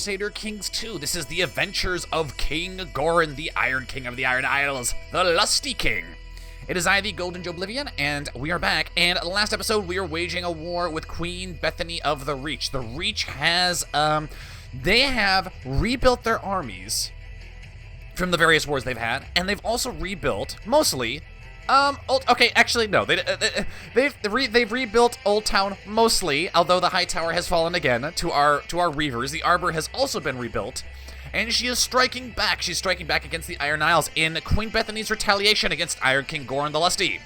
Crusader Kings 2. This is the adventures of King Goren, the Iron King of the Iron Isles, the Lusty King. It is I, the Golden Joblivion, and we are back. And last episode, we were waging a war with Queen Bethany of the Reach. The Reach has, they have rebuilt their armies from the various wars they've had, and they've also rebuilt, mostly, okay, actually, no, they've rebuilt Old Town mostly, although the High Tower has fallen again to our Reavers. The Arbor has also been rebuilt, and she is striking back. She's striking back against the Iron Isles in Queen Bethany's retaliation against Iron King Goran the Lusty.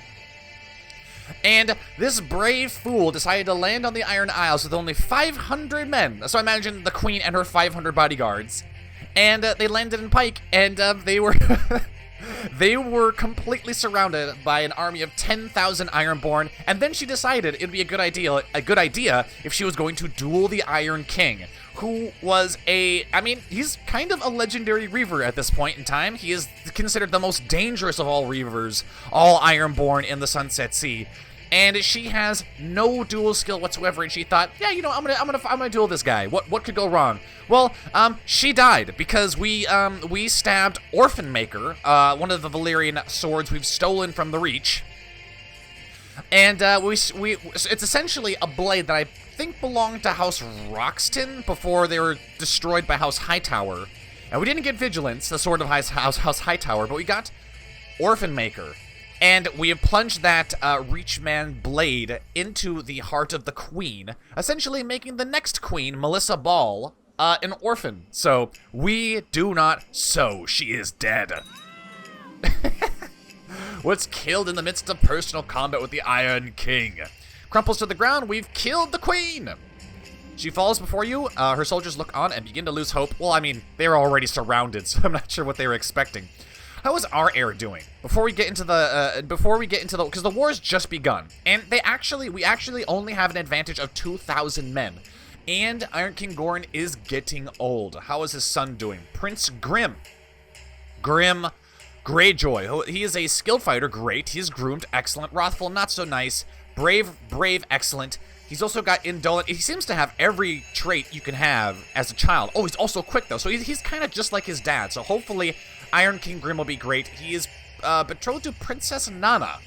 And this brave fool decided to land on the Iron Isles with only 500 men. So imagine the Queen and her 500 bodyguards. And they landed in Pike, and they were they were completely surrounded by an army of 10,000 Ironborn. And then she decided it'd be a good idea if she was going to duel the Iron King, who was he's kind of a legendary Reaver at this point in time. He is considered the most dangerous of all Reavers, all Ironborn in the Sunset Sea. And she has no duel skill whatsoever, and she thought, yeah, you know, I'm gonna duel this guy. What could go wrong? Well, she died because we stabbed Orphan Maker, one of the Valyrian swords we've stolen from the Reach. And it's essentially a blade that I think belonged to House Roxton before they were destroyed by House Hightower. And we didn't get Vigilance, the sword of House Hightower, but we got Orphan Maker. And we have plunged that Reachman blade into the heart of the Queen, essentially making the next Queen, Melissa Ball, an orphan. So, we do not sow. She is dead. Was killed in the midst of personal combat with the Iron King. Crumples to the ground, we've killed the Queen! She falls before you, her soldiers look on and begin to lose hope. Well, I mean, they were already surrounded, so I'm not sure what they were expecting. How is our heir doing? Before we get into the, because the war's just begun, and we actually only have an advantage of 2,000 men, and Iron King Goran is getting old. How is his son doing? Prince Grim Greyjoy. He is a skilled fighter, great. He's groomed, excellent. Wrathful, not so nice. Brave, excellent. He's also got indolent. He seems to have every trait you can have as a child. Oh, he's also quick, though, so he's kind of just like his dad, so hopefully Iron King Grim will be great. He is betrothed to Princess Nana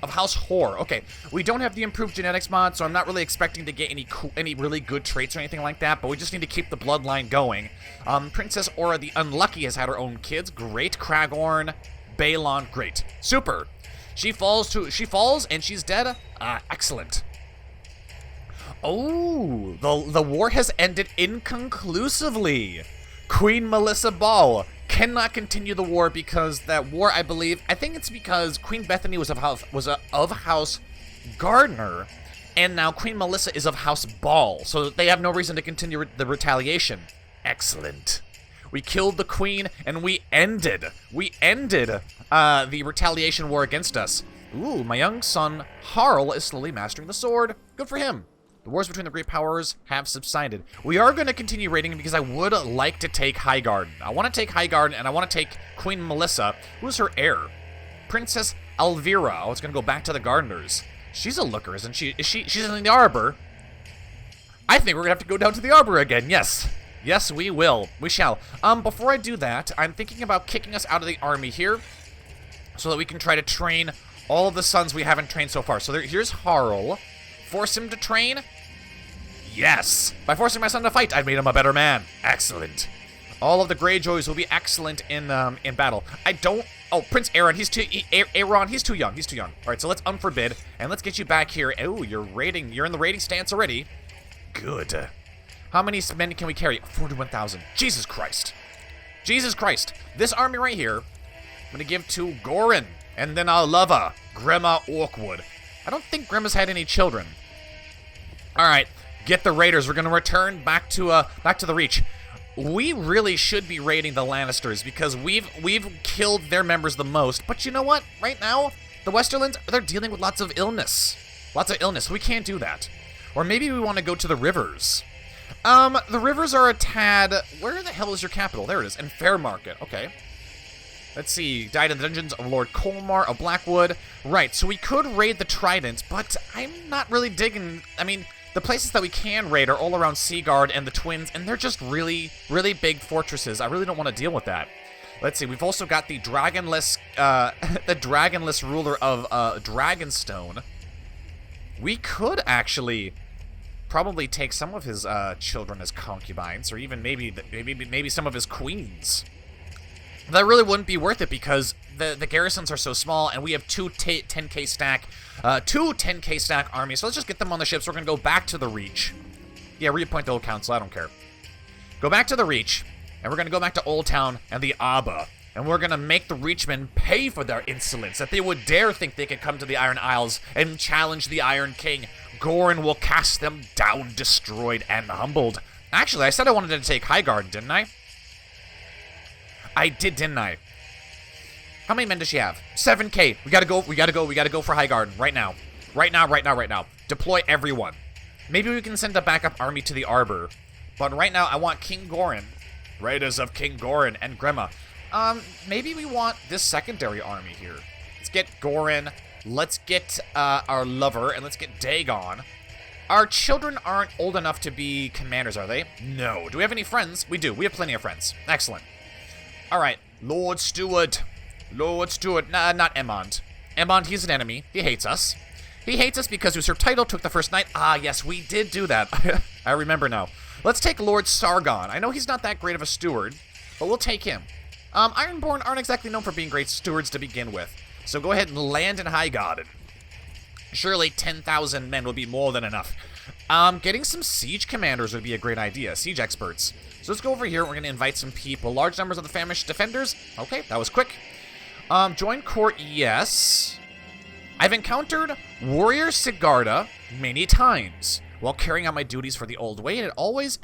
of House Hoare. Okay, we don't have the improved genetics mod, so I'm not really expecting to get any really good traits or anything like that, but we just need to keep the bloodline going. Princess Aura the Unlucky has had her own kids. Great. Kragorn, Balon, great. Super. She falls and she's dead. Excellent. Oh, the war has ended inconclusively. Queen Melissa Ball cannot continue the war because that war, I think it's because Queen Bethany was of House Gardner, and now Queen Melissa is of House Ball, so they have no reason to continue the retaliation. Excellent. We killed the Queen, and we ended the retaliation war against us. Ooh, my young son Harl is slowly mastering the sword. Good for him. The wars between the great powers have subsided. We are going to continue raiding because I would like to take Highgarden. I want to take Highgarden, and I want to take Queen Melissa. Who's her heir? Princess Elvira. Oh, it's going to go back to the Gardeners. She's a looker, isn't she? She's in the Arbor. I think we're going to have to go down to the Arbor again. Yes. Yes, we will. We shall. Before I do that, I'm thinking about kicking us out of the army here so that we can try to train all of the sons we haven't trained so far. So here's Harl. Force him to train? Yes! By forcing my son to fight, I've made him a better man. Excellent. All of the Greyjoys will be excellent in battle. Oh, Prince Aaron, he's too young. All right, so let's unforbid, and let's get you back here. Oh, you're in the raiding stance already. Good. How many men can we carry? 41,000. Jesus Christ. This army right here, I'm gonna give to Goren, and then our lover, Grima Orkwood. I don't think Grima's had any children. All right, get the raiders. We're gonna return back to the Reach. We really should be raiding the Lannisters because we've killed their members the most. But you know what? Right now, the Westerlands, they're dealing with lots of illness. We can't do that. Or maybe we want to go to the rivers. The rivers are a tad. Where the hell is your capital? There it is. In Fairmarket. Okay. Let's see, died in the dungeons of Lord Colmar of Blackwood. Right, so we could raid the Trident, but I'm not really digging. I mean, The places that we can raid are all around Seaguard and the Twins, and they're just really, really big fortresses. I really don't want to deal with that. Let's see, we've also got the dragonless, the dragonless ruler of, Dragonstone. We could actually probably take some of his, children as concubines, or even maybe some of his queens. That really wouldn't be worth it because the garrisons are so small, and we have two 10k stack armies. So let's just get them on the ships. We're gonna go back to the Reach. Yeah, reappoint the old council. I don't care. Go back to the Reach, and we're gonna go back to Old Town and the Arbor, and we're gonna make the Reachmen pay for their insolence, that they would dare think they could come to the Iron Isles and challenge the Iron King. Goran will cast them down, destroyed and humbled. Actually, I said I wanted to take Highgarden, didn't I? I did, didn't I? How many men does she have? 7k. We gotta go for Highgarden right now. Right now. Deploy everyone. Maybe we can send a backup army to the Arbor. But right now, I want King Goran. Raiders of King Goran and Gremma. Maybe we want this secondary army here. Let's get Goran. Let's get our lover, and let's get Dagon. Our children aren't old enough to be commanders, are they? No. Do we have any friends? We do. We have plenty of friends. Excellent. All right, Lord Steward. Nah, not Emond. Emond, he's an enemy. He hates us. He hates us because usurped title took the first night. Ah, yes, we did do that. I remember now. Let's take Lord Sargon. I know he's not that great of a steward, but we'll take him. Ironborn aren't exactly known for being great stewards to begin with, so go ahead and land in Highgarden. Surely 10,000 men will be more than enough. Getting some siege commanders would be a great idea. Siege experts. So let's go over here. We're going to invite some people. Large numbers of the famished defenders. Okay, that was quick. Join court, yes. I've encountered Warrior Sigarda many times while carrying out my duties for the old way, and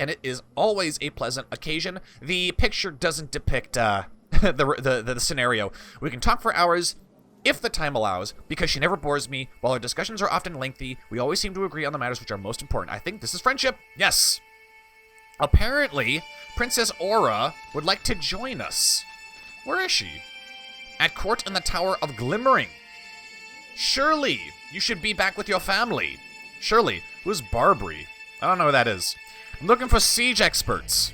it is always a pleasant occasion. The picture doesn't depict the scenario. We can talk for hours if the time allows, because she never bores me. While our discussions are often lengthy, we always seem to agree on the matters which are most important. I think this is friendship. Yes. Apparently, Princess Aura would like to join us. Where is she? At court in the Tower of Glimmering. Shirley, you should be back with your family. Shirley, who's Barbary? I don't know who that is. I'm looking for siege experts.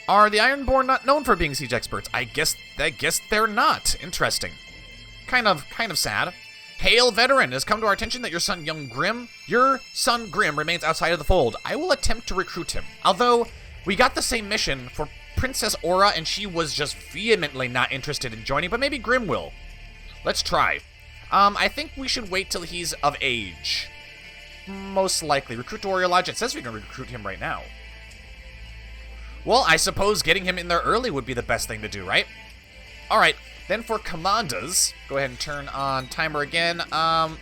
Are the Ironborn not known for being siege experts? I guess they're not. Interesting. Kind of sad. Hail, veteran! It has come to our attention that your son Grim remains outside of the fold. I will attempt to recruit him. Although, we got the same mission for Princess Aura, and she was just vehemently not interested in joining, but maybe Grim will. Let's try. I think we should wait till he's of age. Most likely. Recruit to Warrior Lodge. It says we can recruit him right now. Well, I suppose getting him in there early would be the best thing to do, right? Alright, then for commanders, go ahead and turn on timer again.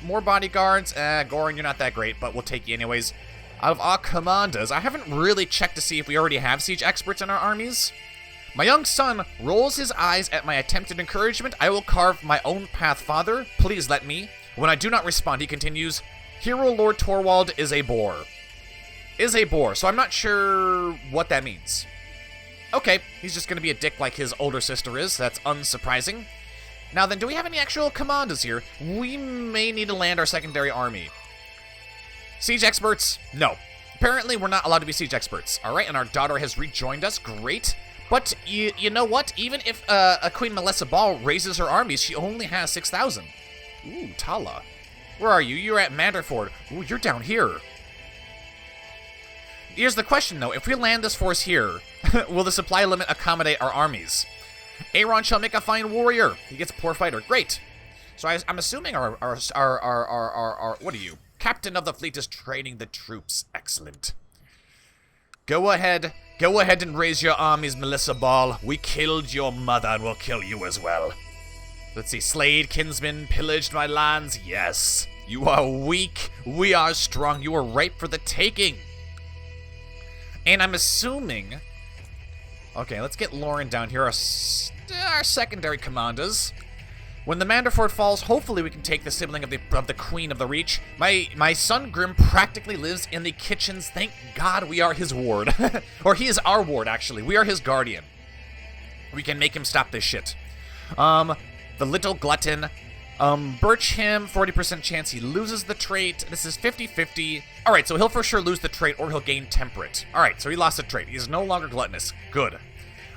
More bodyguards. Goran, you're not that great, but we'll take you anyways. Out of our commanders, I haven't really checked to see if we already have siege experts in our armies. My young son rolls his eyes at my attempted encouragement. I will carve my own path, father. Please let me. When I do not respond, he continues, Hero Lord Torwald is a bore. Is a bore, so I'm not sure what that means. Okay, he's just gonna be a dick like his older sister is. That's unsurprising. Now then, do we have any actual commanders here? We may need to land our secondary army. Siege experts? No. Apparently, we're not allowed to be siege experts. Alright, and our daughter has rejoined us. Great. But, you know what? Even if a Queen Melissa Ball raises her armies, she only has 6,000. Ooh, Tala. Where are you? You're at Manderford. Ooh, you're down here. Here's the question, though. If we land this force here, will the supply limit accommodate our armies? Aaron shall make a fine warrior. He gets a poor fighter. Great. So I'm assuming our what are you? Captain of the fleet is training the troops. Excellent. Go ahead and raise your armies, Melissa Ball. We killed your mother and we'll kill you as well. Let's see, slayed kinsmen, pillaged my lands. Yes. You are weak. We are strong. You are ripe for the taking. And I'm assuming... Okay, let's get Lauren down here. Our secondary commanders. When the Manderford falls, hopefully we can take the sibling of the Queen of the Reach. My son Grim practically lives in the kitchens. Thank God we are his ward. Or he is our ward, actually. We are his guardian. We can make him stop this shit. The little glutton. Birch him, 40% chance he loses the trait. This is 50-50. Alright, so he'll for sure lose the trait or he'll gain temperate. Alright, so he lost the trait. He's no longer gluttonous. Good.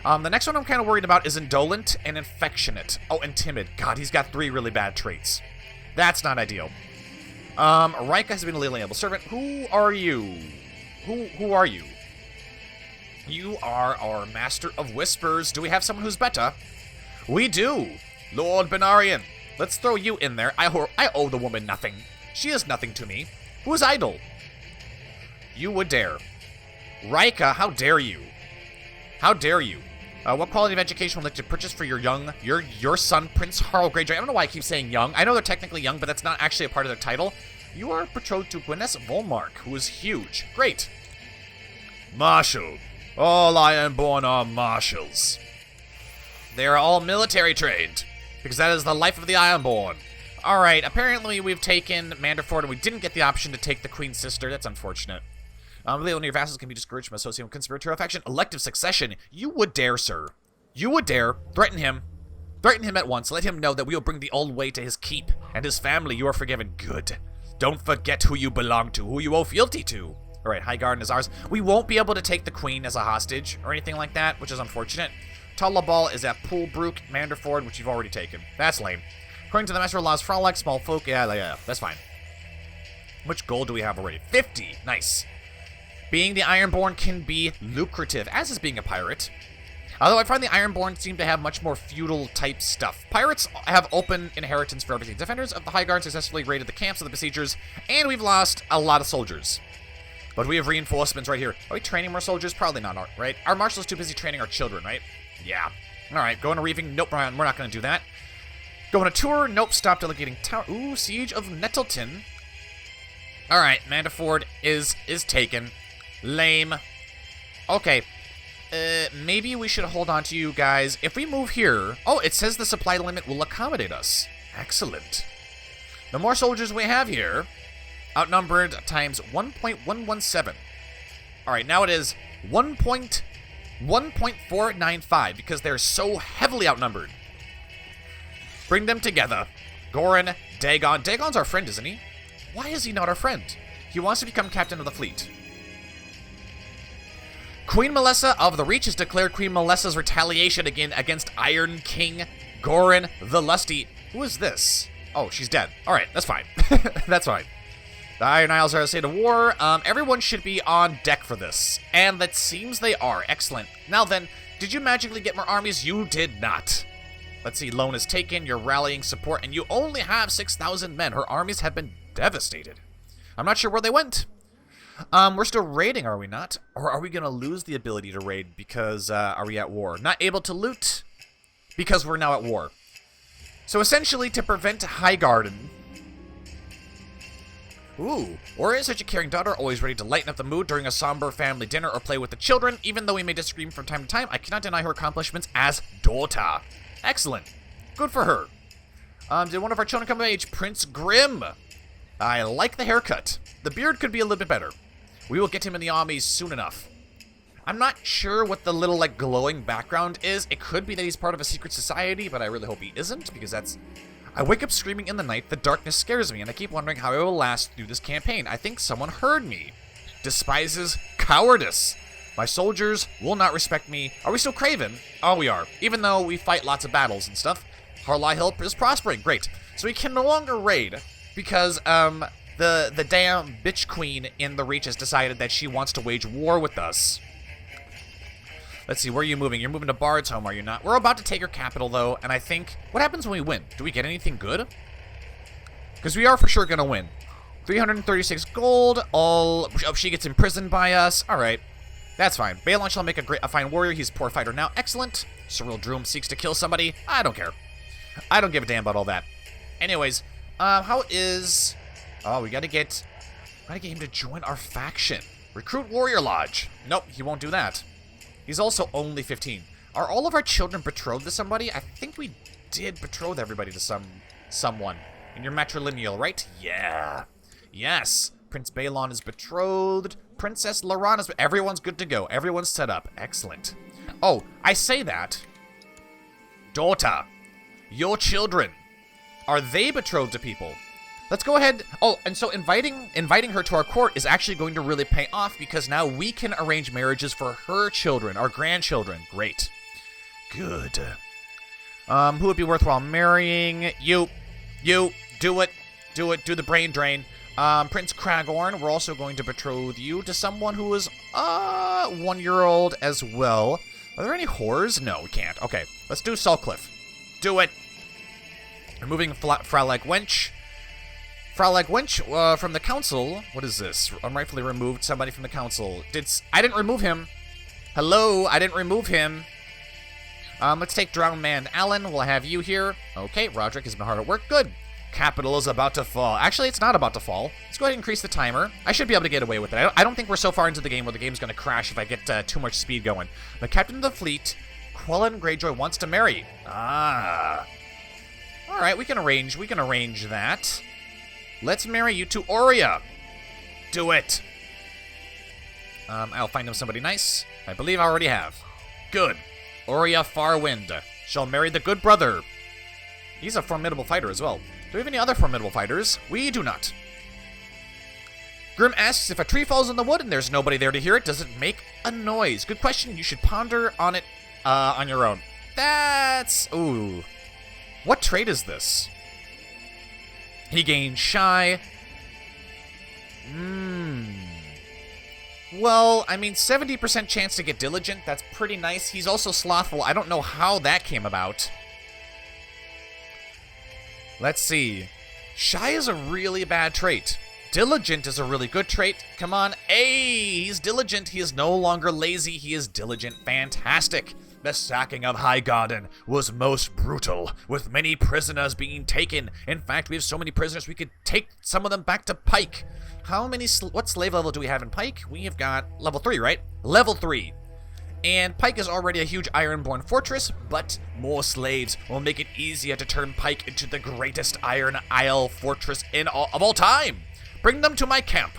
The next one I'm kind of worried about is indolent and affectionate. Oh, and timid. God, he's got 3 really bad traits. That's not ideal. Rika has been a reliable servant. Who are you? Who are you? You are our Master of Whispers. Do we have someone who's better? We do. Lord Benarian. Let's throw you in there. I owe the woman nothing. She is nothing to me. Who is idle? You would dare. Rika, how dare you? How dare you? What quality of education would you like to purchase for your son, Prince Harl Greyjoy? I don't know why I keep saying young. I know they're technically young, but that's not actually a part of their title. You are betrothed to Gwyneth Volmark, who is huge. Great. Marshal. All Ironborn are marshals. They are all military trained, because that is the life of the Ironborn. Alright, apparently we've taken Manderford, and we didn't get the option to take the Queen's sister. That's unfortunate. Only your vassals can be discouraged from associating with conspiratorial faction. Elective succession. You would dare, sir. You would dare. Threaten him. Threaten him at once. Let him know that we will bring the old way to his keep and his family. You are forgiven. Good. Don't forget who you belong to, who you owe fealty to. Alright, Highgarden is ours. We won't be able to take the Queen as a hostage or anything like that, which is unfortunate. Tullaball is at Poolbrook, Manderford, which you've already taken. That's lame. According to the Master of Laws, Frolic, small folk, yeah, that's fine. How much gold do we have already? 50! Nice. Being the Ironborn can be lucrative, as is being a pirate. Although I find the Ironborn seem to have much more feudal-type stuff. Pirates have open inheritance for everything. Defenders of the Highgarden successfully raided the camps of the besiegers, and we've lost a lot of soldiers. But we have reinforcements right here. Are we training more soldiers? Probably not, right? Our marshal is too busy training our children, right? Yeah. Alright, going to Reaving. Nope, we're not going to do that. Going to Tour. Nope, stop delegating Tower. Ooh, Siege of Nettleton. Alright, Manderford is taken. Lame. Okay. Maybe we should hold on to you guys. If we move here... Oh, it says the supply limit will accommodate us. Excellent. The more soldiers we have here... Outnumbered times 1.117. Alright, now it is 1.495 because they're so heavily outnumbered. Bring them together. Goren, Dagon. Dagon's our friend, isn't he? Why is he not our friend? He wants to become captain of the fleet. Queen Melissa of the Reach has declared Queen Melissa's retaliation against Iron King Goren the Lusty. Who is this? Oh, she's dead. Alright, that's fine. That's fine. The Iron Isles are in a state of war. Everyone should be on deck for this. And that seems they are. Excellent. Now then, did you magically get more armies? You did not. Let's see, loan is taken, you're rallying support, and you only have 6,000 men. Her armies have been devastated. I'm not sure where they went. We're still raiding, are we not? Or are we going to lose the ability to raid because, are we at war? Not able to loot because we're now at war. So essentially, to prevent Highgarden... Ooh, or is such a caring daughter, always ready to lighten up the mood during a somber family dinner or play with the children. Even though we may disagree from time to time, I cannot deny her accomplishments as daughter. Excellent. Good for her. Did one of our children come of age? Prince Grim. I like the haircut. The beard could be a little bit better. We will get him in the armies soon enough. I'm not sure what the little, like, glowing background is. It could be that he's part of a secret society, but I really hope he isn't, because that's... I wake up screaming in the night, the darkness scares me, and I keep wondering how I will last through this campaign. I think someone heard me. Despises cowardice. My soldiers will not respect me. Are we still craven? Oh, we are. Even though we fight lots of battles and stuff. Harlai Hill is prospering. Great. So we can no longer raid, because, the damn bitch queen in the Reach has decided that she wants to wage war with us. Let's see, where are you moving? You're moving to Bard's Home, are you not? We're about to take her capital, though, and I think... What happens when we win? Do we get anything good? Because we are for sure going to win. 336 gold. Oh, she gets imprisoned by us. All right. That's fine. Balon shall make a fine warrior. He's a poor fighter now. Excellent. Cyril Droom seeks to kill somebody. I don't care. I don't give a damn about all that. Anyways, how is... Oh, we gotta get him to join our faction. Recruit Warrior Lodge. Nope, he won't do that. He's also only 15. Are all of our children betrothed to somebody? I think we did betroth everybody to someone. In your matrilineal, right? Yeah. Yes. Prince Balon is betrothed. Princess Laran is... Everyone's good to go. Everyone's set up. Excellent. Oh, I say that. Daughter, your children Are they betrothed to people? Let's go ahead. Oh, and so inviting her to our court is actually going to really pay off because now we can arrange marriages for her children, our grandchildren. Great. Good. Who would be worthwhile marrying? You. Do it. Do the brain drain. Prince Kragorn, we're also going to betroth you to someone who is 1-year-old as well. Are there any Hoares? No, we can't. Okay, let's do Saltcliffe. Do it. Removing Frauleik Wench. Frauleik Wench from the council. What is this? Unrightfully removed somebody from the council. I didn't remove him. Hello, I didn't remove him. Let's take Drowned Man Alan. We'll have you here. Okay, Roderick has been hard at work. Good. Capital is about to fall. Actually, it's not about to fall. Let's go ahead and increase the timer. I should be able to get away with it. I don't think we're so far into the game where the game's going to crash if I get too much speed going. The captain of the fleet, Quellen Greyjoy, wants to marry. Ah. All right, we can arrange that. Let's marry you to Aurea. Do it. I'll find him somebody nice. I believe I already have. Good. Aurea Farwind shall marry the good brother. He's a formidable fighter as well. Do we have any other formidable fighters? We do not. Grim asks, if a tree falls in the wood and there's nobody there to hear it, does it make a noise? Good question. You should ponder on it on your own. That's... Ooh. What trait is this? He gains shy. Well, I mean, 70% chance to get diligent. That's pretty nice. He's also slothful. I don't know how that came about. Let's see. Shy is a really bad trait. Diligent is a really good trait. Come on. Hey, he's diligent. He is no longer lazy. He is diligent. Fantastic. The sacking of Highgarden was most brutal, with many prisoners being taken. In fact, we have so many prisoners we could take some of them back to Pike. How many... what slave level do we have in Pike? We have got level 3, right? Level 3. And Pike is already a huge Ironborn fortress, but more slaves will make it easier to turn Pike into the greatest Iron Isle fortress of all time. Bring them to my camp.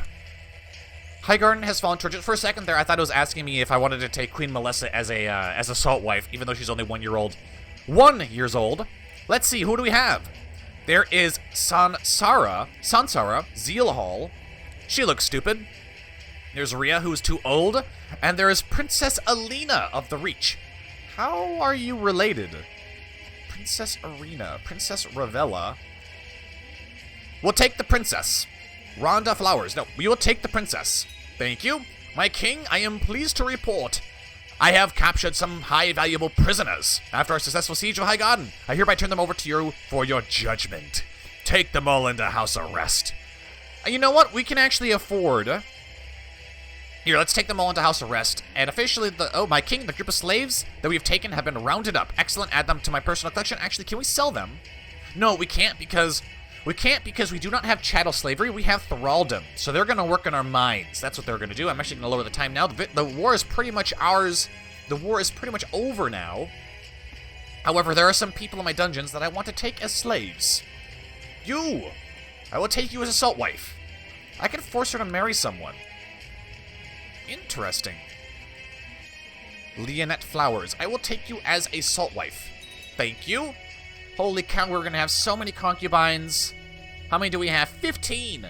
Highgarden has fallen towards it. For a second there, I thought it was asking me if I wanted to take Queen Melissa as a salt wife, even though she's only 1 year old. 1 year old. Let's see, who do we have? There is Sansara, Zealhall. She looks stupid. There's Rhea, who is too old. And there is Princess Alina of the Reach. How are you related? Princess Arena, Princess Ravella. We'll take the princess. Rhonda Flowers. No, we will take the princess. Thank you. My king, I am pleased to report I have captured some high valuable prisoners. After our successful siege of Highgarden, I hereby turn them over to you for your judgment. Take them all into house arrest. You know what? We can actually afford... Here, let's take them all into house arrest. And officially, my king, the group of slaves that we've taken have been rounded up. Excellent. Add them to my personal collection. Actually, can we sell them? No, we can't because we do not have chattel slavery. We have thraldom. So they're going to work in our mines. That's what they're going to do. I'm actually going to lower the time now. The war is pretty much ours. The war is pretty much over now. However, there are some people in my dungeons that I want to take as slaves. You! I will take you as a salt wife. I can force her to marry someone. Interesting. Leonette Flowers. I will take you as a salt wife. Thank you. Holy cow, we're gonna have so many concubines. How many do we have? 15!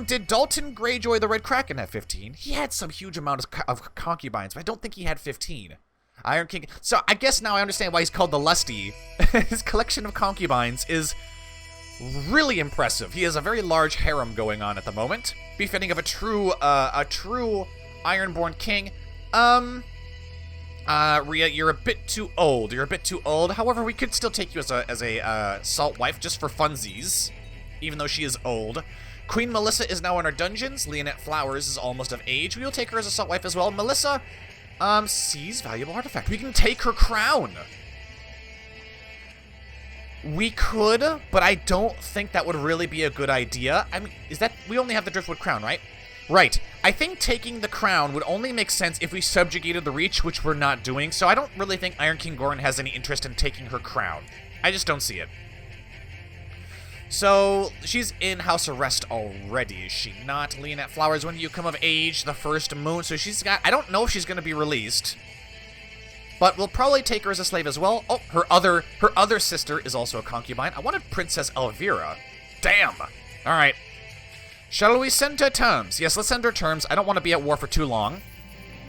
Did Dalton Greyjoy the Red Kraken have 15? He had some huge amount of concubines, but I don't think he had 15. Iron King... So, I guess now I understand why he's called the Lusty. His collection of concubines is really impressive. He has a very large harem going on at the moment. Befitting of a true Ironborn king. Rhea, you're a bit too old. However, we could still take you as a salt wife just for funsies, even though she is old. Queen Melissa is now in our dungeons. Leonette Flowers is almost of age. We will take her as a salt wife as well. Melissa, sees valuable artifact. We can take her crown. We could, but I don't think that would really be a good idea. I mean, we only have the Driftwood crown, right? Right. I think taking the crown would only make sense if we subjugated the Reach, which we're not doing, so I don't really think Iron King Goran has any interest in taking her crown. I just don't see it. So, she's in house arrest already, is she not? Leonette Flowers, when do you come of age? The first moon. So she's got... I don't know if she's going to be released. But we'll probably take her as a slave as well. Oh, her other sister is also a concubine. I wanted Princess Elvira. Damn. All right. Shall we send her terms? Yes, let's send her terms. I don't want to be at war for too long.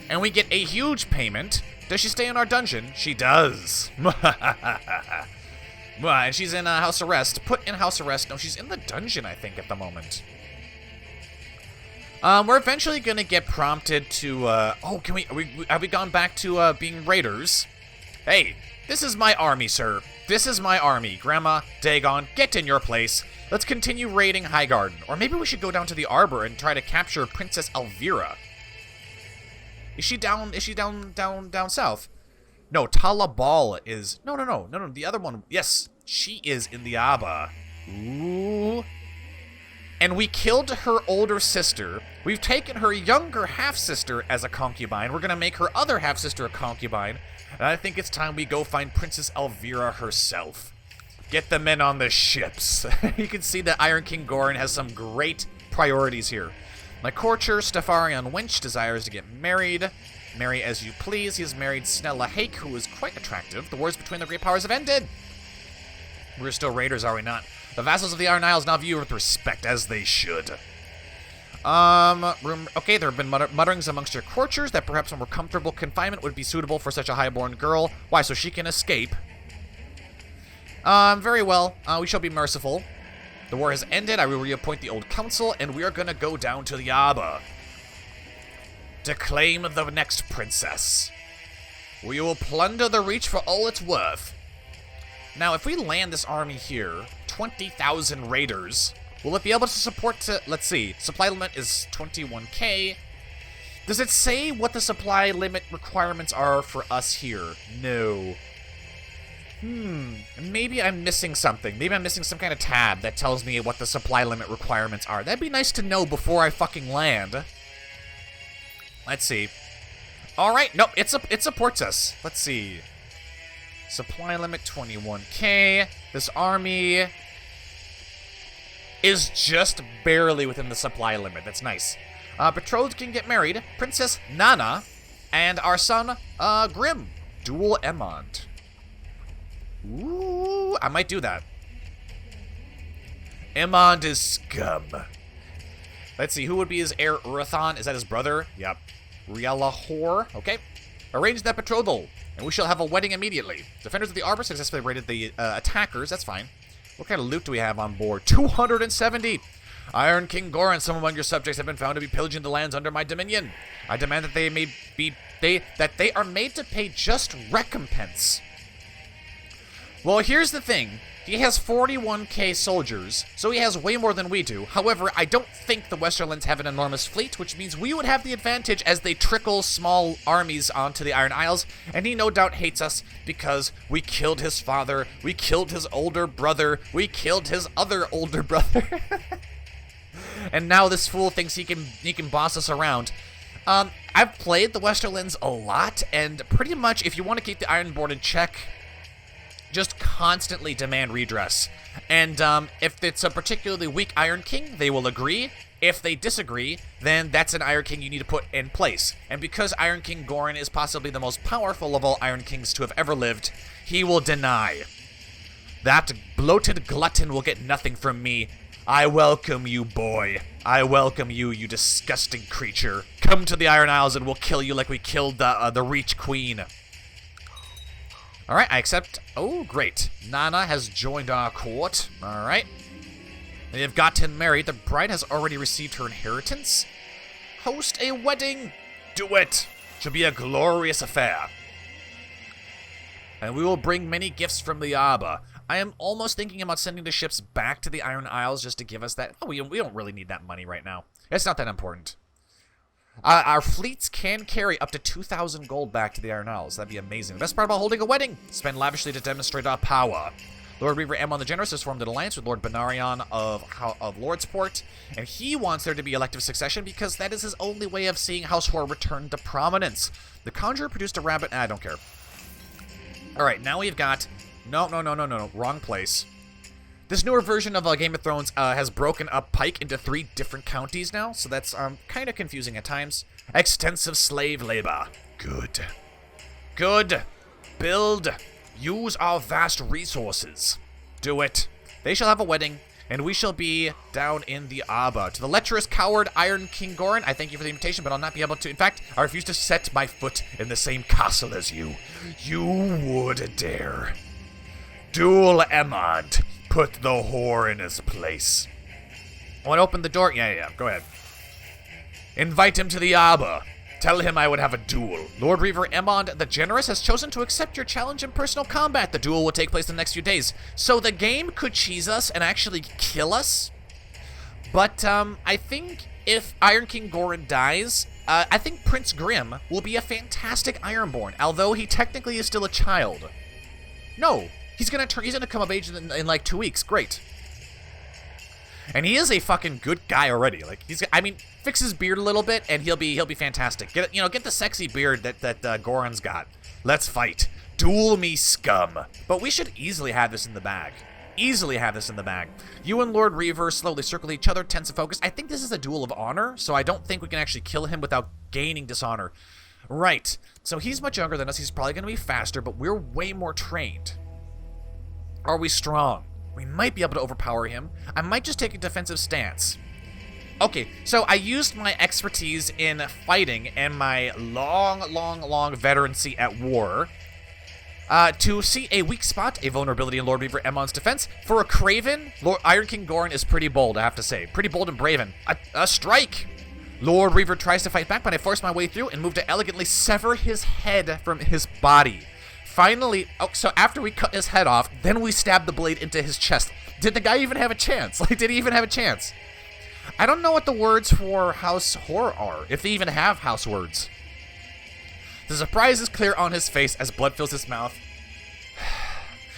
And we get a huge payment. Does she stay in our dungeon? She does. And she's in house arrest. Put in house arrest. No, she's in the dungeon, I think, at the moment. We're eventually gonna get prompted to, oh, have we gone back to, being raiders? Hey, this is my army, sir. This is my army. Grandma, Dagon, get in your place. Let's continue raiding Highgarden. Or maybe we should go down to the Arbor and try to capture Princess Elvira. Is she down south? No, Talabal is, no, the other one, yes, she is in the Arbor. Ooh. And we killed her older sister. We've taken her younger half-sister as a concubine. We're going to make her other half-sister a concubine. And I think it's time we go find Princess Elvira herself. Get the men on the ships. You can see that Iron King Goren has some great priorities here. My courtier, Stefarion Wench, desires to get married. Marry as you please. He has married Snella Hake, who is quite attractive. The wars between the great powers have ended. We're still raiders, are we not? The vassals of the Iron Isles now view you with respect, as they should. Okay, there have been mutterings amongst your courtiers that perhaps a more comfortable confinement would be suitable for such a highborn girl. Why, so she can escape? Very well. We shall be merciful. The war has ended. I will reappoint the old council, and we are gonna go down to the Arbor to claim the next princess. We will plunder the Reach for all it's worth. Now, if we land this army here, 20,000 raiders, will it be able to support let's see, supply limit is 21k. Does it say what the supply limit requirements are for us here? No. Maybe I'm missing something. Maybe I'm missing some kind of tab that tells me what the supply limit requirements are. That'd be nice to know before I fucking land. Let's see. Alright, nope, it supports us. Let's see. Supply limit 21k. This army is just barely within the supply limit. That's nice. Betrothed can get married. Princess Nana and our son, Grim. Duel Emond. Ooh, I might do that. Emond is scum. Let's see, who would be his heir? Urathon? Is that his brother? Yep. Riella Hoare. Okay. Arrange that betrothal, and we shall have a wedding immediately. Defenders of the Arbor successfully raided the attackers. That's fine. What kind of loot do we have on board? 270! Iron King Goran, some among your subjects have been found to be pillaging the lands under my dominion. I demand that they are made to pay just recompense. Well, here's the thing. He has 41k soldiers, so he has way more than we do. However, I don't think the Westerlands have an enormous fleet, which means we would have the advantage as they trickle small armies onto the Iron Isles, and he no doubt hates us because we killed his father, we killed his older brother, we killed his other older brother. And now this fool thinks he can boss us around. I've played the Westerlands a lot, and pretty much if you want to keep the Ironborn in check, just constantly demand redress. And if it's a particularly weak Iron King, they will agree. If they disagree, then that's an Iron King you need to put in place. And because Iron King Goran is possibly the most powerful of all Iron Kings to have ever lived, he will deny. That bloated glutton will get nothing from me. I welcome you, boy. I welcome you, you disgusting creature. Come to the Iron Isles and we'll kill you like we killed the Reach Queen. Alright, I accept. Oh, great. Nana has joined our court. Alright. They have gotten married. The bride has already received her inheritance. Host a wedding. Do it. Should be a glorious affair. And we will bring many gifts from the Arbor. I am almost thinking about sending the ships back to the Iron Isles just to give us that. Oh, we don't really need that money right now. It's not that important. Our fleets can carry up to 2,000 gold back to the Iron Isles. That'd be amazing. The best part about holding a wedding, spend lavishly to demonstrate our power. Lord Reaver Aemon the Generous has formed an alliance with Lord Benarion of Lordsport, and he wants there to be elective succession because that is his only way of seeing House Hoare return to prominence. The Conjurer produced a rabbit. I don't care. Alright, now we've got... No, wrong place. This newer version of Game of Thrones has broken up Pike into 3 different counties now, so that's kind of confusing at times. Extensive slave labor. Good. Good. Build. Use our vast resources. Do it. They shall have a wedding, and we shall be down in the Arbor. To the lecherous coward Iron King Goren, I thank you for the invitation, but I'll not be able to. In fact, I refuse to set my foot in the same castle as you. You would dare. Duel Emond. Put the whore in his place. I want to open the door. Yeah. Go ahead. Invite him to the Arbor. Tell him I would have a duel. Lord Reaver Emond the Generous has chosen to accept your challenge in personal combat. The duel will take place in the next few days. So the game could cheese us and actually kill us. But I think if Iron King Goren dies, I think Prince Grim will be a fantastic Ironborn, although he technically is still a child. No, he's gonna come of age in like 2 weeks. Great. And he is a fucking good guy already. Like fix his beard a little bit, and he'll be fantastic. Get the sexy beard that Goran's got. Let's fight. Duel me, scum. But we should easily have this in the bag. You and Lord Reaver slowly circle each other, tense and focused. I think this is a duel of honor, so I don't think we can actually kill him without gaining dishonor. Right. So he's much younger than us. He's probably going to be faster, but we're way more trained. Are we strong? We might be able to overpower him. I might just take a defensive stance. Okay, so I used my expertise in fighting and my long veterancy at war to see a weak spot, a vulnerability in Lord Reaver Emond's defense. For a Craven, Iron King Goren is pretty bold, I have to say. Pretty bold and brave. A strike! Lord Reaver tries to fight back, but I force my way through and move to elegantly sever his head from his body. Finally, so after we cut his head off, then we stab the blade into his chest. Did the guy even have a chance? Did he even have a chance? I don't know what the words for House Hoare are, if they even have house words. The surprise is clear on his face as blood fills his mouth.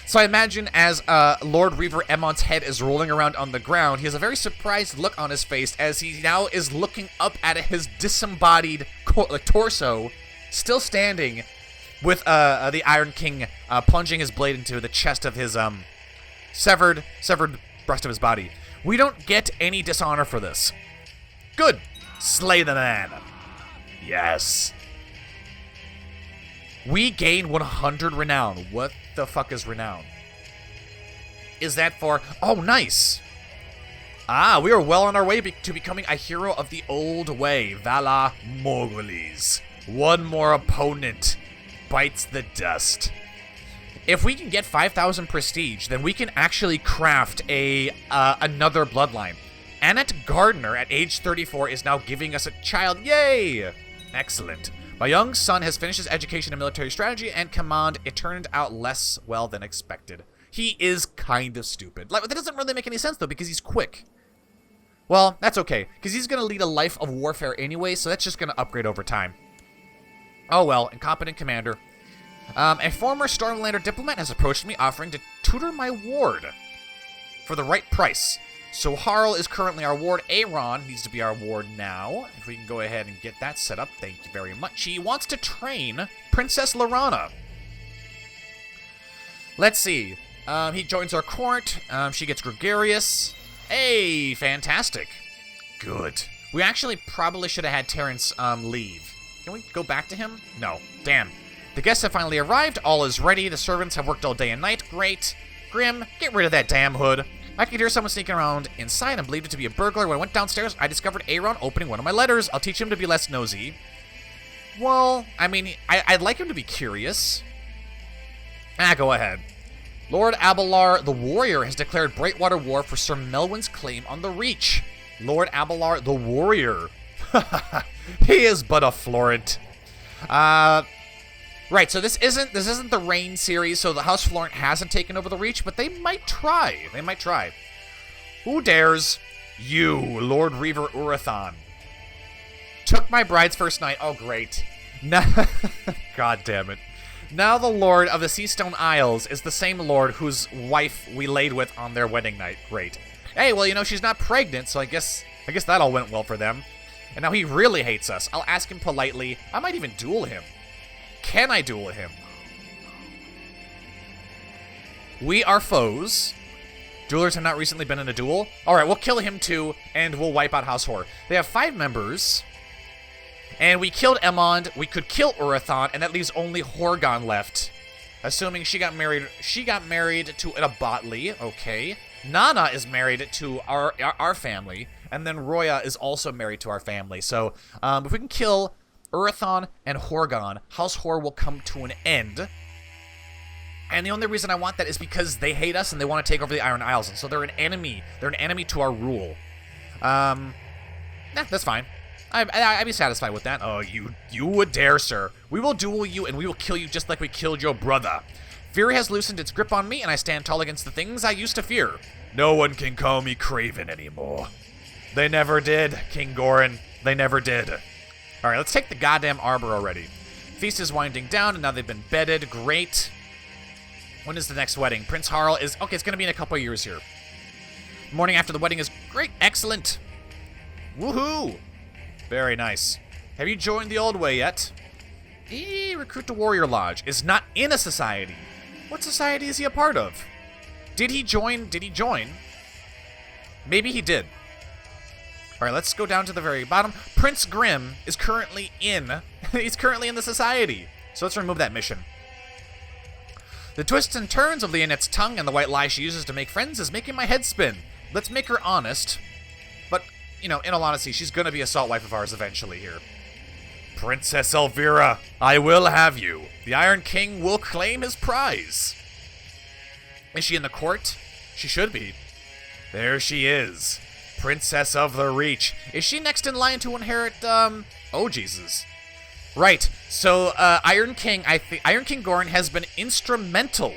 So I imagine as Lord Reaver Emond's head is rolling around on the ground, he has a very surprised look on his face as he now is looking up at his disembodied torso, still standing, with the Iron King plunging his blade into the chest of his severed breast of his body. We don't get any dishonor for this. Good. Slay the man. Yes. We gain 100 renown. What the fuck is renown? Is that for... Oh, nice. We are well on our way to becoming a hero of the old way. Vala Morgulis. One more opponent bites the dust. If we can get 5,000 prestige, then we can actually craft another bloodline. Annette Gardner, at age 34, is now giving us a child. Yay! Excellent. My young son has finished his education in military strategy and command. It turned out less well than expected. He is kind of stupid. That doesn't really make any sense, though, because he's quick. Well, that's okay, because he's going to lead a life of warfare anyway, so that's just going to upgrade over time. Oh well, incompetent commander. A former Stormlander diplomat has approached me offering to tutor my ward for the right price. So Harl is currently our ward. Aaron needs to be our ward now. If we can go ahead and get that set up, thank you very much. He wants to train Princess Lorana. Let's see. He joins our court. She gets gregarious. Hey, fantastic. Good. We actually probably should have had Terrence leave. Can we go back to him? No. Damn. The guests have finally arrived. All is ready. The servants have worked all day and night. Great. Grim, get rid of that damn hood. I could hear someone sneaking around inside and believed it to be a burglar. When I went downstairs, I discovered Aaron opening one of my letters. I'll teach him to be less nosy. Well, I mean, I'd like him to be curious. Go ahead. Lord Abelard the Warrior has declared Brightwater war for Sir Melwyn's claim on the Reach. Lord Abelard the Warrior. He is but a Florent. Right, so this isn't the Reign series, so the House Florent hasn't taken over the Reach, but they might try. Who dares? You, Lord Reaver Urathon. Took my bride's first night. Oh, great. Now, God damn it. Now the Lord of the Seastone Isles is the same Lord whose wife we laid with on their wedding night. Great. Hey, well, you know, she's not pregnant, so I guess that all went well for them. And now he really hates us. I'll ask him politely. I might even duel him. Can I duel him? We are foes. Duelers have not recently been in a duel. Alright, we'll kill him too, and we'll wipe out House Hoare. They have 5 members. And we killed Emond. We could kill Urathon, and that leaves only Horgon left. Assuming she got married to an Abatli, okay. Nana is married to our family, and then Roya is also married to our family. So, if we can kill Urathon and Horgon, House Hoare will come to an end. And the only reason I want that is because they hate us and they want to take over the Iron Isles, and so they're an enemy. They're an enemy to our rule. That's fine. I'd be satisfied with that. Oh, you would dare, sir. We will duel you, and we will kill you just like we killed your brother. Fury has loosened its grip on me, and I stand tall against the things I used to fear. No one can call me Craven anymore. They never did, King Goren. They never did. Alright, let's take the goddamn Arbor already. Feast is winding down, and now they've been bedded. Great. When is the next wedding? Prince Harl is... Okay, it's going to be in a couple of years here. Morning after the wedding is great. Excellent. Woohoo! Very nice. Have you joined the old way yet? Recruit to Warrior Lodge. Is not in a society. What society is he a part of? Did he join? Maybe he did. Alright, let's go down to the very bottom. Prince Grim is currently in... he's currently in the society. So let's remove that mission. The twists and turns of Leonette's tongue and the white lie she uses to make friends is making my head spin. Let's make her honest. But, you know, in all honesty, she's gonna be a salt wife of ours eventually here. Princess Elvira, I will have you. The Iron King will claim his prize. Is she in the court? She should be. There she is. Princess of the Reach. Is she next in line to inherit, Oh, Jesus. Right, so, Iron King Goran has been instrumental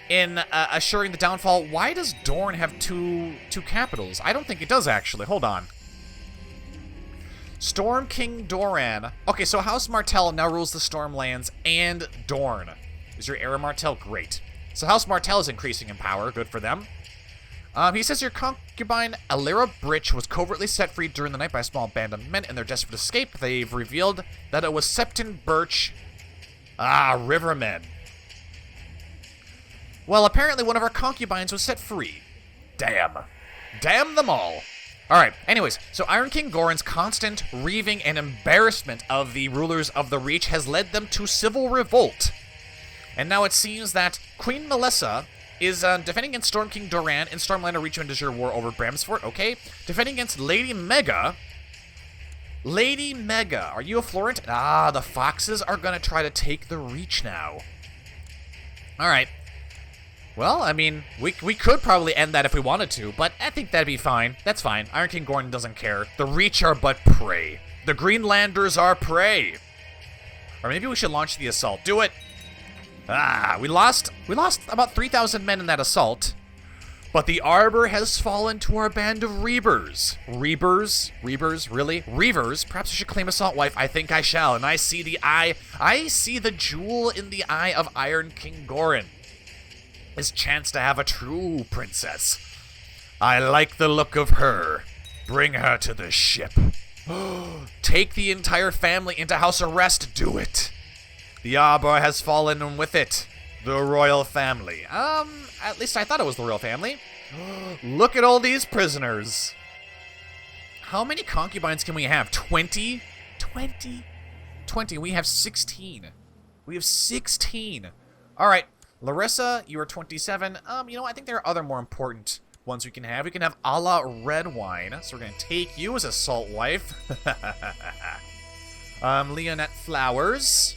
in, assuring the downfall. Why does Dorne have two capitals? I don't think it does, actually. Hold on. Storm King Doran. Okay, so House Martell now rules the Stormlands and Dorne. Is your heir Martell? Great. So House Martell is increasing in power. Good for them. He says your concubine, Alira Britch, was covertly set free during the night by a small band of men. In their desperate escape, they've revealed that it was Septon Birch. Rivermen. Well, apparently one of our concubines was set free. Damn. Damn them all. Alright, anyways, so Iron King Goran's constant reaving and embarrassment of the rulers of the Reach has led them to civil revolt. And now it seems that Queen Melissa is defending against Storm King Doran in Stormlander Reach and Azure War over Bramsfort, okay. Defending against Lady Mega. Lady Mega, are you a Florent? The Foxes are gonna try to take the Reach now. Alright. Well, I mean, we could probably end that if we wanted to, but I think that'd be fine. That's fine. Iron King Goran doesn't care. The Reach are but prey. The Greenlanders are prey. Or maybe we should launch the assault. Do it! We lost about 3,000 men in that assault. But the Arbor has fallen to our band of Reavers. Reavers? Really? Reavers? Perhaps I should claim Assault Wife. I think I shall. And I see the jewel in the eye of Iron King Goran. His chance to have a true princess. I like the look of her. Bring her to the ship. Take the entire family into house arrest. Do it. The Arbor has fallen, and with it, the royal family. At least I thought it was the royal family. Look at all these prisoners. How many concubines can we have? 20? 20. We have 16. We have 16. All right. Larissa, you are 27. You know, I think there are other more important ones we can have. We can have a la Redwine. So we're going to take you as a salt wife. Leonette Flowers.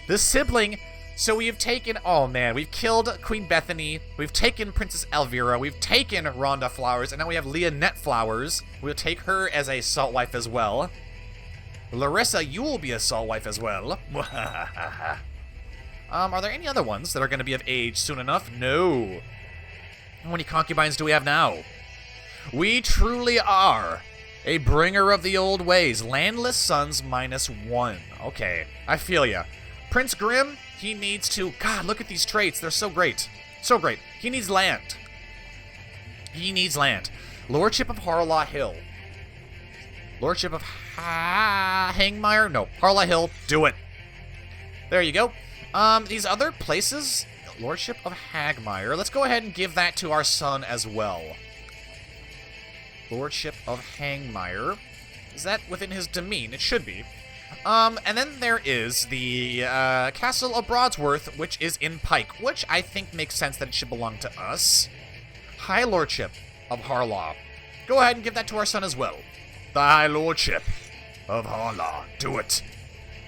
The sibling. So we have taken... Oh, man. We've killed Queen Bethany. We've taken Princess Elvira. We've taken Rhonda Flowers. And now we have Leonette Flowers. We'll take her as a salt wife as well. Larissa, you will be a salt wife as well. Are there any other ones that are going to be of age soon enough? No. How many concubines do we have now? We truly are a bringer of the old ways. Landless sons -1. Okay, I feel ya. Prince Grim, he needs to... God, look at these traits. They're so great. So great. He needs land. Lordship of Harlaw Hill. Lordship of Hangmire? No, Harlaw Hill. Do it. There you go. These other places, Lordship of Hagmire, let's go ahead and give that to our son as well. Lordship of Hangmire. Is that within his demesne? It should be. And then there is the Castle of Broadsworth, which is in Pike, which I think makes sense that it should belong to us. High Lordship of Harlaw. Go ahead and give that to our son as well. The High Lordship of Harlaw. Do it.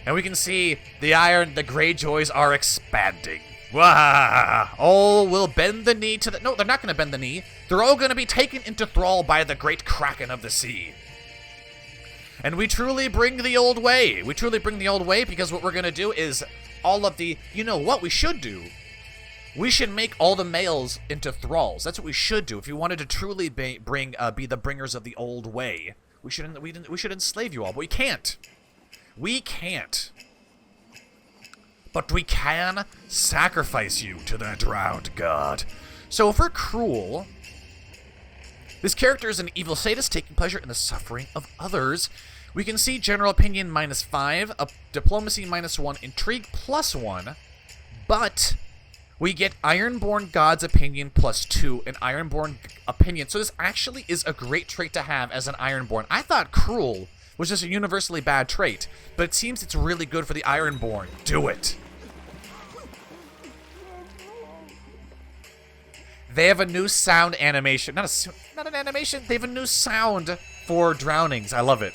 And we can see the Greyjoys are expanding. Wah! All will bend the knee to the... No, they're not going to bend the knee. They're all going to be taken into thrall by the great Kraken of the sea. And we truly bring the old way. We truly bring the old way because what we're going to do is all of the... You know what we should do? We should make all the males into thralls. That's what we should do. If you wanted to truly be the bringers of the old way, we should enslave you all, but we can't. We can't. But we can sacrifice you to the drowned god. So if we're cruel, this character is an evil sadist taking pleasure in the suffering of others. We can see general opinion -5, diplomacy -1, intrigue +1, but we get Ironborn God's opinion +2, and Ironborn opinion. So this actually is a great trait to have as an Ironborn. I thought cruel was just a universally bad trait, but it seems it's really good for the Ironborn. Do it. They have a new sound animation. Not an animation. They have a new sound for drownings. I love it.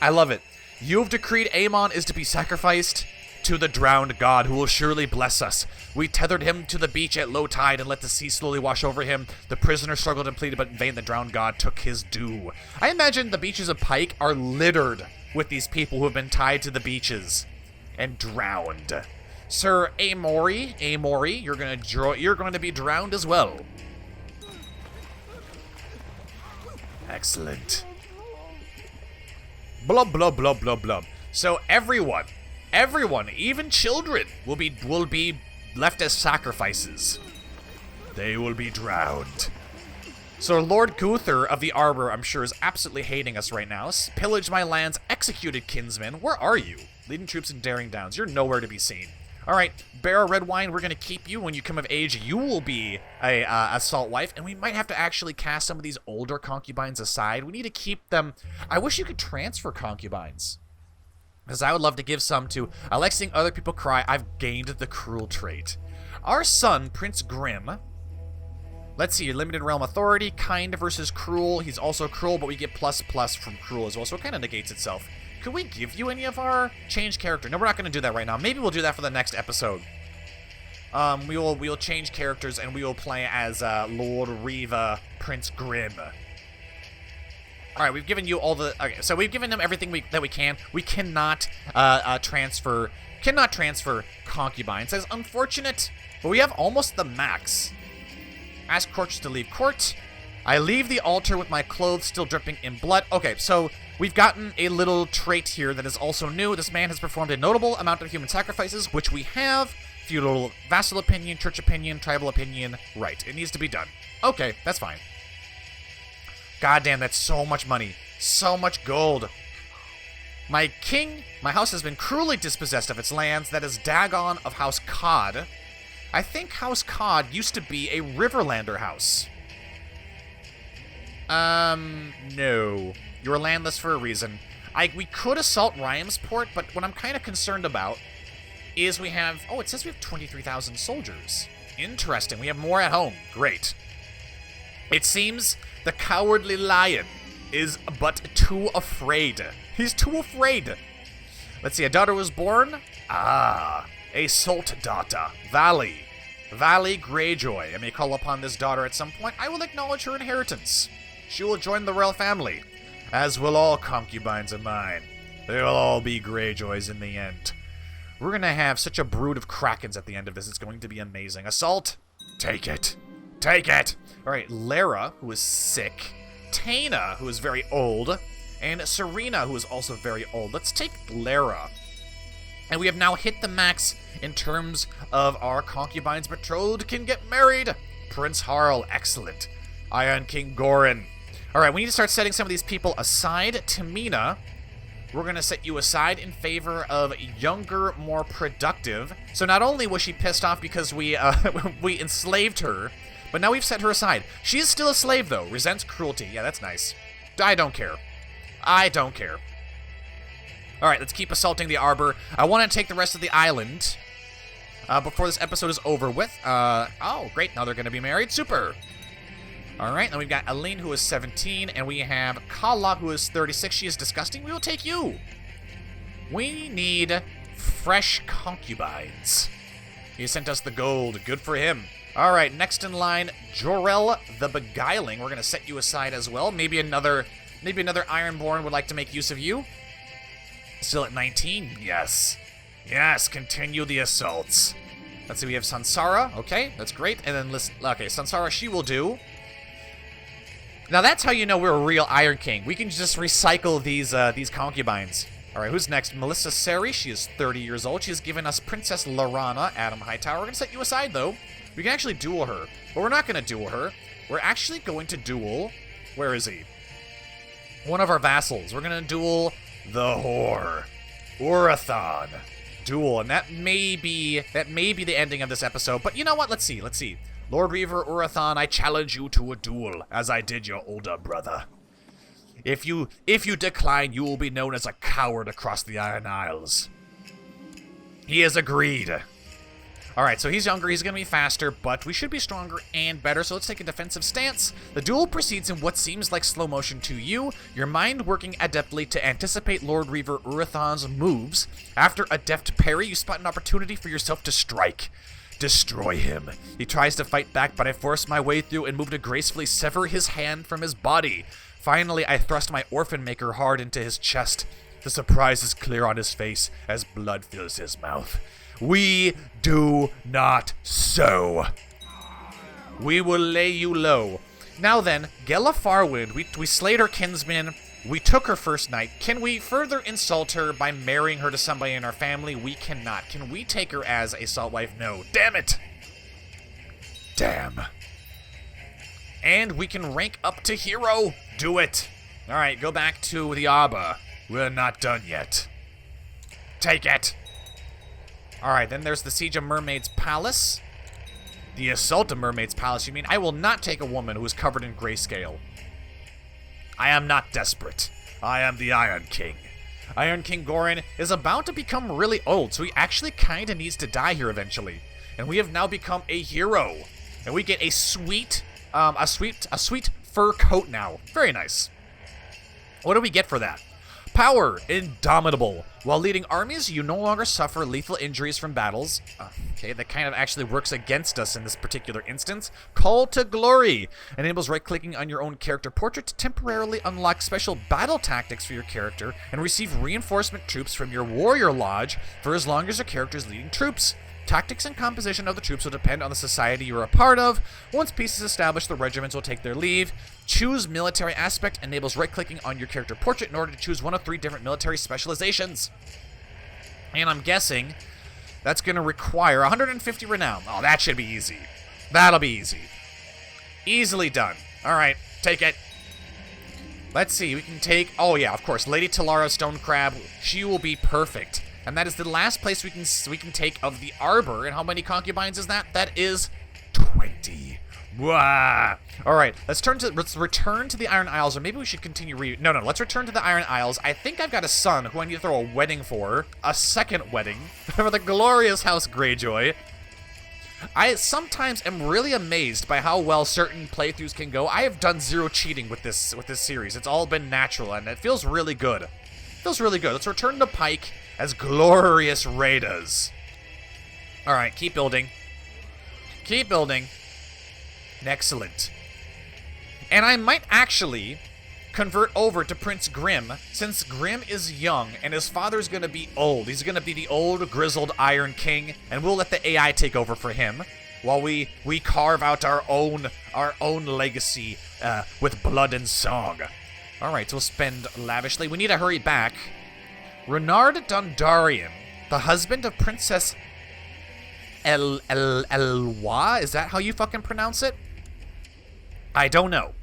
I love it. You have decreed Aemon is to be sacrificed to the drowned god who will surely bless us. We tethered him to the beach at low tide and let the sea slowly wash over him. The prisoner struggled and pleaded, but in vain the drowned god took his due. I imagine the beaches of Pike are littered with these people who have been tied to the beaches and drowned. Sir Amory, you're going to be drowned as well. Excellent. Blub, blub, blub, blub, blub. So everyone, even children, will be left as sacrifices. They will be drowned. So Lord Guthor of the Arbor, I'm sure, is absolutely hating us right now. Pillaged my lands, executed kinsmen. Where are you? Leading troops in Daring Downs. You're nowhere to be seen. All right, Bear Red Wine, we're going to keep you. When you come of age, you will be a salt wife, and we might have to actually cast some of these older concubines aside. We need to keep them. I wish you could transfer concubines, because I would love to give some to... I like seeing other people cry. I've gained the cruel trait. Our son, Prince Grim. Let's see, limited realm authority, kind versus cruel. He's also cruel, but we get ++ from cruel as well, so it kind of negates itself. Could we give you any of our change character? No, we're not going to do that right now. Maybe we'll do that for the next episode. We will change characters, and we will play as Lord Reaver, Prince Grim. All right, we've given you all the... Okay, so we've given them everything that we can. We cannot transfer concubines. That's unfortunate, but we have almost the max. Ask courtiers to leave court. I leave the altar with my clothes still dripping in blood. Okay, so we've gotten a little trait here that is also new. This man has performed a notable amount of human sacrifices, which we have. Feudal vassal opinion, church opinion, tribal opinion. Right, it needs to be done. Okay, that's fine. Goddamn, that's so much money. So much gold. My house has been cruelly dispossessed of its lands. That is Dagon of House Cod. I think House Cod used to be a Riverlander house. No. You were landless for a reason. We could assault Rhyamsport, but what I'm kind of concerned about is we have... Oh, it says we have 23,000 soldiers. Interesting. We have more at home. Great. It seems the cowardly lion is but too afraid. He's too afraid. Let's see. A daughter was born. Ah. A salt daughter. Valley Greyjoy. I may call upon this daughter at some point. I will acknowledge her inheritance. She will join the royal family, as will all concubines of mine. They will all be Greyjoys in the end. We're going to have such a brood of Krakens at the end of this. It's going to be amazing. Assault? Take it. Take it. All right, Lara, who is sick. Taina, who is very old. And Serena, who is also very old. Let's take Lara. And we have now hit the max in terms of our concubines betrothed can get married. Prince Harl, excellent. Iron King Goren. All right, we need to start setting some of these people aside. Tamina, we're going to set you aside in favor of younger, more productive. So not only was she pissed off because we we enslaved her, but now we've set her aside. She is still a slave, though. Resents cruelty. Yeah, that's nice. I don't care. I don't care. Alright, let's keep assaulting the Arbor. I want to take the rest of the island before this episode is over with. Oh, great. Now they're going to be married. Super. Alright, then we've got Aline, who is 17, and we have Kala, who is 36. She is disgusting. We will take you. We need fresh concubines. He sent us the gold. Good for him. Alright, next in line, Jorel the Beguiling. We're going to set you aside as well. Maybe another Ironborn would like to make use of you. Still at 19? Yes. Yes, continue the assaults. Let's see, we have Sansara. Okay, that's great. And then, okay, Sansara, she will do. Now that's how you know we're a real Iron King. We can just recycle these concubines. Alright, who's next? Melissa Seri, she is 30 years old. She has given us Princess Lorana, Adam Hightower. We're going to set you aside, though. We can actually duel her. But we're not going to duel her. We're actually going to duel... Where is he? One of our vassals. We're going to duel the Hoare. Urathon. Duel. And that may be the ending of this episode. But you know what? Let's see. Lord Reaver, Urathon, I challenge you to a duel, as I did your older brother. If you decline, you will be known as a coward across the Iron Isles. He has agreed. Alright, so he's younger, he's going to be faster, but we should be stronger and better, so let's take a defensive stance. The duel proceeds in what seems like slow motion to you, your mind working adeptly to anticipate Lord Reaver Urathon's moves. After a deft parry, you spot an opportunity for yourself to strike. Destroy him. He tries to fight back, but I force my way through and move to gracefully sever his hand from his body. Finally, I thrust my Orphan Maker hard into his chest. The surprise is clear on his face as blood fills his mouth. We do not so. We will lay you low. Now then, Gela Farwind, we slayed her kinsman. We took her first night. Can we further insult her by marrying her to somebody in our family? We cannot. Can we take her as a salt wife? No. Damn it. Damn. And we can rank up to hero. Do it. Alright, go back to the Arbor. We're not done yet. Take it. Alright, then there's the Siege of Mermaid's Palace. The Assault of Mermaid's Palace, you mean? I will not take a woman who is covered in grayscale. I am not desperate. I am the Iron King. Iron King Goren is about to become really old, so he actually kind of needs to die here eventually. And we have now become a hero. And we get a sweet fur coat now. Very nice. What do we get for that? Power, indomitable. While leading armies, you no longer suffer lethal injuries from battles. Okay, that kind of actually works against us in this particular instance. Call to Glory enables right-clicking on your own character portrait to temporarily unlock special battle tactics for your character and receive reinforcement troops from your warrior lodge for as long as your character is leading troops. Tactics and composition of the troops will depend on the society you're a part of. Once peace is established, the regiments will take their leave. Choose military aspect enables right-clicking on your character portrait in order to choose one of 3 different military specializations. And I'm guessing that's going to require 150 renown. Oh, that should be easy. That'll be easy. Easily done. All right, take it. Let's see, we can take... Oh, yeah, of course, Lady Talara Stone Crab. She will be perfect. And that is the last place we can take of the Arbor. And how many concubines is that? That is 20. Wah. All right, let's return to the Iron Isles, or maybe we should continue. No, let's return to the Iron Isles. I think I've got a son who I need to throw a wedding for, a second wedding for the glorious House Greyjoy. I sometimes am really amazed by how well certain playthroughs can go. I have done 0 cheating with this series. It's all been natural, and it feels really good. It feels really good. Let's return to Pike as glorious raiders. All right, keep building. Keep building. Excellent. And I might actually convert over to Prince Grim, since Grim is young and his father's going to be old. He's going to be the old, grizzled Iron King, and we'll let the AI take over for him while we carve out our own legacy with blood and song. All right, so we'll spend lavishly. We need to hurry back. Renard Dondarian, the husband of Princess Elwa, is that how you fucking pronounce it? I don't know.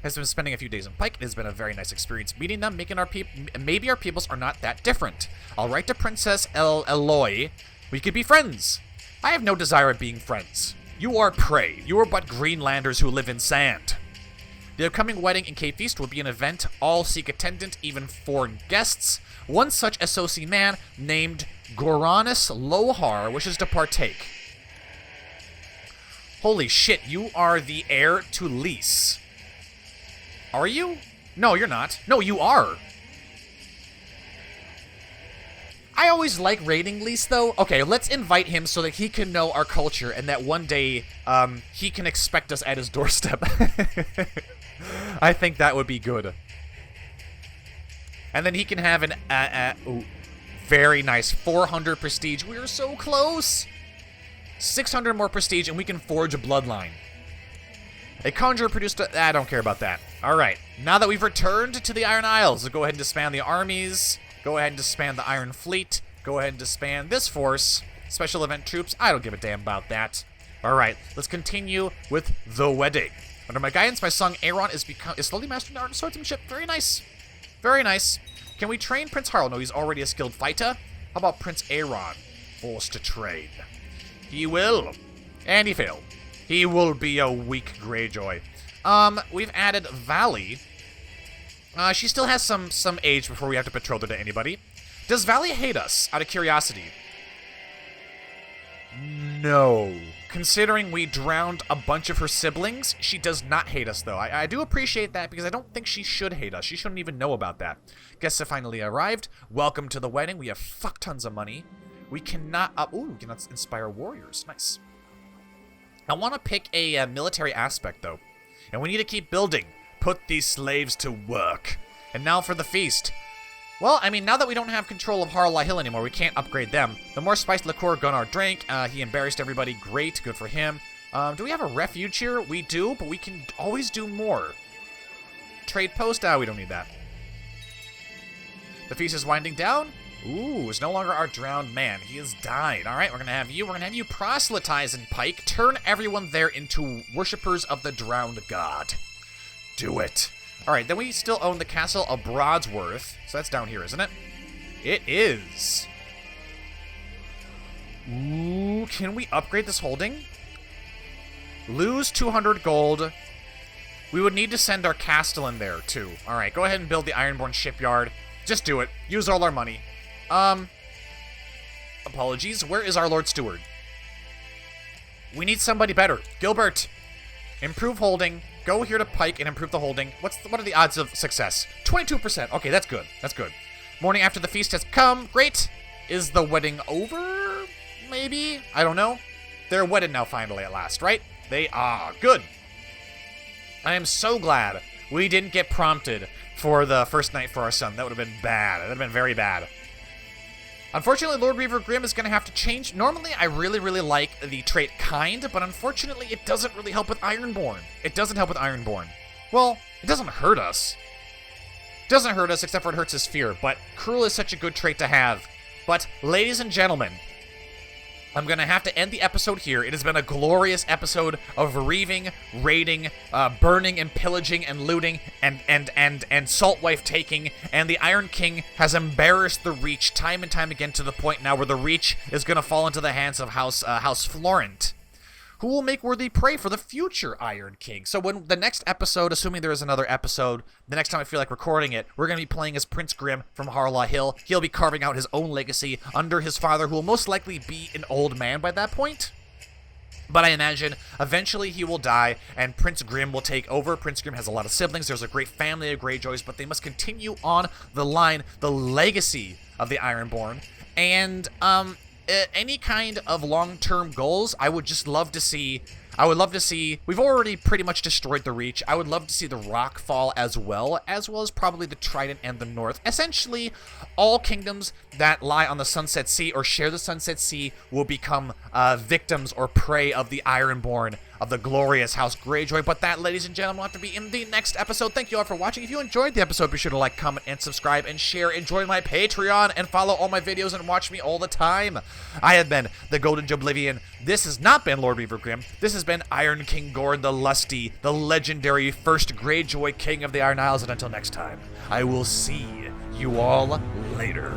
Has been spending a few days in Pike. It has been a very nice experience meeting them, maybe our peoples are not that different. I'll write to Princess Eloy. We could be friends. I have no desire of being friends. You are prey. You are but Greenlanders who live in sand. The upcoming wedding in Cave Feast will be an event all seek attendant, even foreign guests. One such associate man named Goranis Lohar wishes to partake. Holy shit, you are the heir to Lys. Are you? No, you're not. No, you are. I always like raiding Lys, though. Okay, let's invite him so that he can know our culture and that one day he can expect us at his doorstep. I think that would be good. And then he can have an, ooh, very nice, 400 prestige. We are so close. 600 more prestige, and we can forge a bloodline. A conjurer produced a... I don't care about that. All right, now that we've returned to the Iron Isles, we'll go ahead and disband the armies. Go ahead and disband the Iron Fleet. Go ahead and disband this force. Special event troops, I don't give a damn about that. All right, let's continue with the wedding. Under my guidance, my son Aaron is slowly mastering the art of swordsmanship. Very nice. Very nice. Can we train Prince Harl? No, he's already a skilled fighter. How about Prince Aaron? Forced to train. He will. And he failed. He will be a weak Greyjoy. We've added Valley. She still has some age before we have to betroth her to anybody. Does Valley hate us, out of curiosity? No. Considering we drowned a bunch of her siblings, she does not hate us, though. I do appreciate that, because I don't think she should hate us. She shouldn't even know about that. Guests have finally arrived. Welcome to the wedding. We have fuck tons of money. We cannot... ooh, we cannot inspire warriors. Nice. I want to pick a military aspect, though. And we need to keep building. Put these slaves to work. And now for the feast. Well, I mean, now that we don't have control of Harlaw Hill anymore, we can't upgrade them. The more spiced liqueur Gunnar drank. He embarrassed everybody. Great. Good for him. Do we have a refuge here? We do, but we can always do more. Trade post? We don't need that. The feast is winding down. Ooh, is no longer our drowned man. He has died. All right, we're gonna have you proselytize in Pike. Turn everyone there into worshippers of the drowned god. Do it. All right, then we still own the castle of Broadsworth. So that's down here, isn't it? It is. Ooh, can we upgrade this holding? Lose 200 gold. We would need to send our castellan there, too. All right, go ahead and build the Ironborn shipyard. Just do it. Use all our money. Apologies. Where is our Lord Steward? We need somebody better. Gilbert. Improve holding. Go here to Pike and improve the holding. What are the odds of success? 22%. Okay, that's good. That's good. Morning after the feast has come. Great. Is the wedding over? Maybe? I don't know. They're wedded now finally at last, right? They are. Good. I am so glad we didn't get prompted for the first night for our son. That would have been bad. That would have been very bad. Unfortunately, Lord Reaver Grimm is going to have to change. Normally, I really, really like the trait Kind, but unfortunately, it doesn't really help with Ironborn. It doesn't help with Ironborn. Well, it doesn't hurt us. It doesn't hurt us, except for it hurts his fear, but Cruel is such a good trait to have. But, ladies and gentlemen, I'm going to have to end the episode here. It has been a glorious episode of reaving, raiding, burning and pillaging and looting and salt wife taking, and the Iron King has embarrassed the Reach time and time again to the point now where the Reach is going to fall into the hands of House Florent, who will make worthy prey for the future Iron King. So when the next episode, assuming there is another episode, the next time I feel like recording it, we're going to be playing as Prince Grimm from Harlaw Hill. He'll be carving out his own legacy under his father, who will most likely be an old man by that point. But I imagine eventually he will die and Prince Grimm will take over. Prince Grimm has a lot of siblings. There's a great family of Greyjoys, but they must continue on the line, the legacy of the Ironborn. And, any kind of long-term goals, I would just love to see. I would love to see. We've already pretty much destroyed the Reach. I would love to see the Rock fall as well as probably the Trident and the North. Essentially, all kingdoms that lie on the Sunset Sea or share the Sunset Sea will become victims or prey of the Ironborn, of the glorious House Greyjoy. But that, ladies and gentlemen, will have to be in the next episode. Thank you all for watching. If you enjoyed the episode, be sure to like, comment, and subscribe, and share, and join my Patreon, and follow all my videos, and watch me all the time. I have been the Golden Joblivion. This has not been Lord Reaver Grimm. This has been Iron King Goran the Lusty, the legendary first Greyjoy King of the Iron Isles. And until next time, I will see you all later.